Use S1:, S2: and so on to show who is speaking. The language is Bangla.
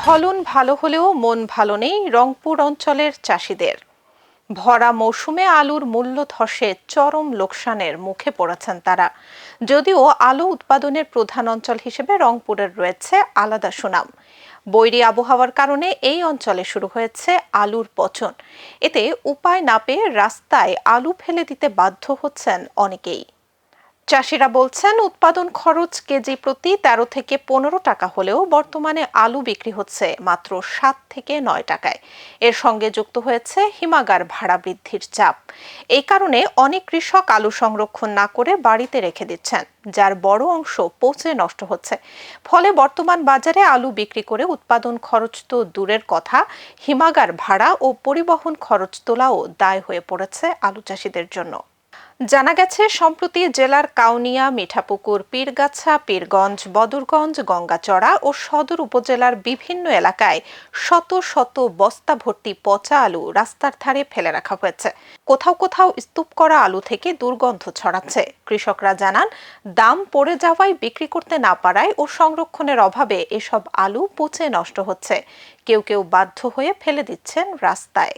S1: ফলন ভালো হলেও মন ভালো নেই রংপুর অঞ্চলের চাষিদের। ভরা মৌসুমে আলুর মূল্য ধসে চরম লোকসানের মুখে পড়েছেন তারা। যদিও আলু উৎপাদনের প্রধান অঞ্চল হিসেবে রংপুরের রয়েছে আলাদা সুনাম। বৈরী আবহাওয়ার কারণে এই অঞ্চলে শুরু হয়েছে আলুর পচন। এতে উপায় না পেয়ে রাস্তায় আলু ফেলে দিতে বাধ্য হচ্ছেন অনেকেই। চাষিরা বলছেন উৎপাদন খরচ কেজি প্রতি ১৩ থেকে ১৫ টাকা হলেও বর্তমানে আলু বিক্রি হচ্ছে মাত্র ৭ থেকে ৯ টাকায়। এর সঙ্গে যুক্ত হয়েছে হিমাগার ভাড়া বৃদ্ধির চাপ। এই কারণে অনেক কৃষক আলু সংরক্ষণ না করে বাড়িতে রেখে দিচ্ছেন, যার বড় অংশ পচে নষ্ট হচ্ছে। ফলে বর্তমান বাজারে আলু বিক্রি করে উৎপাদন খরচ তো দূরের কথা, হিমাগার ভাড়া ও পরিবহন খরচ তোলাও দায় হয়ে পড়েছে আলু চাষিদের জন্য। জানা গেছে, সম্প্রতি জেলার কাউনিয়া, মিঠাপুকুর, পীরগাছা, পীরগঞ্জ, বদরগঞ্জ, গঙ্গাচড়া ও সদর উপজেলার বিভিন্ন এলাকায় শত শত বস্তা ভর্তি পচা আলু রাস্তার ধারে ফেলে রাখা হয়েছে। কোথাও কোথাও স্তূপ করা আলু থেকে দুর্গন্ধ ছড়াচ্ছে। কৃষকরা জানান, দাম পড়ে যাওয়ায় বিক্রি করতে না পারায় ও সংরক্ষণের অভাবে এসব আলু পচে নষ্ট হচ্ছে। কেউ কেউ বাধ্য হয়ে ফেলে দিচ্ছেন রাস্তায়।